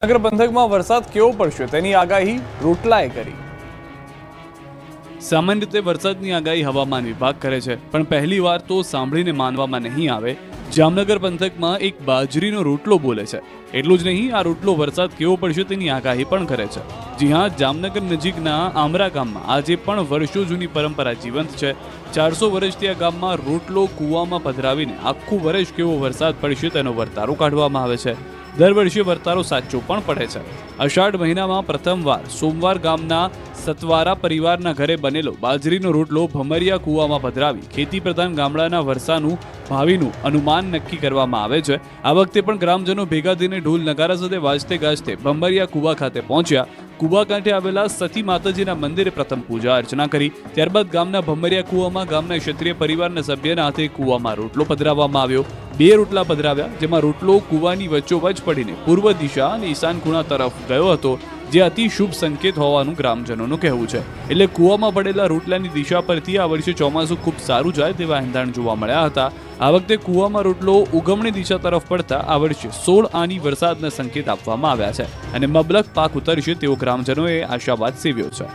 નગર પંથકમાં વરસાદ કેવો પડશે તેની આગાહી રોટલાએ કરી। સામાન્ય રીતે વરસાદની આગાહી હવામાન વિભાગ કરે છે, પણ પહેલીવાર તો સાંભળીને માનવામાં નહીં આવે। જામનગર પંથકમાં એક બાજરીનો રોટલો બોલે છે। એટલું જ નહીં, આ રોટલો વરસાદ કેવો પડશે તેની આગાહી પણ કરે છે। જી હા, જામનગર નજીકના આમરા ગામમાં આજે પણ વર્ષો જૂની પરંપરા જીવંત છે। 400 વર્ષથી આ ગામમાં રોટલો કૂવામાં પધરાવીને આખું વર્ષ કેવો વરસાદ પડશે તેનો વર્તારો કાઢવામાં આવે છે। દર વર્ષે વર્તારો સાચો પણ પડે છે। અષાઢ મહિનામાં પ્રથમવાર સોમવાર ગામના સતવારા પરિવારના ઘરે બનેલો બાજરીનો રોટલો ભમરિયા કૂવામાં પધરાવી ખેતી પ્રધાન ગામડાના વર્ષાનું ભાવિનું અનુમાન નક્કી કરવામાં આવે છે। આ વખતે પણ ગ્રામજનો ભેગા થઈને ઢોલ નગારા સાથે વાજતે ગાજતે ભમરિયા કૂવા ખાતે પહોંચ્યા। કૂવા કાંઠે આવેલા સતી માતાજીના મંદિરે પ્રથમ પૂજા અર્ચના કરી। ત્યારબાદ ગામના ભમરિયા કૂવામાં ગામના ક્ષત્રિય પરિવારના સભ્યના હાથે કૂવામાં રોટલો પધરાવવામાં આવ્યો। 2 રોટલા પધરાવ્યા, જેમાં રોટલો કૂવાની વચ્ચોવચ પડીને પૂર્વ દિશા અને ઈશાન ખૂણા તરફ ગયો હતો, જે અતિ શુભ સંકેત હોવાનું ગ્રામજનોનું કહેવું છે। એટલે કૂવામાં પડેલા રોટલાની દિશા પરથી આ વર્ષે ચોમાસું ખૂબ સારું જાય તેવા એંધાણ જોવા મળ્યા હતા। આ વખતે કૂવામાં રોટલો ઉગમણી દિશા તરફ પડતા આ વર્ષે 16 આની વરસાદના સંકેત આપવામાં આવ્યા છે અને મબલક પાક ઉતરશે તેવો ગ્રામજનોએ આશાવાદ સેવ્યો છે।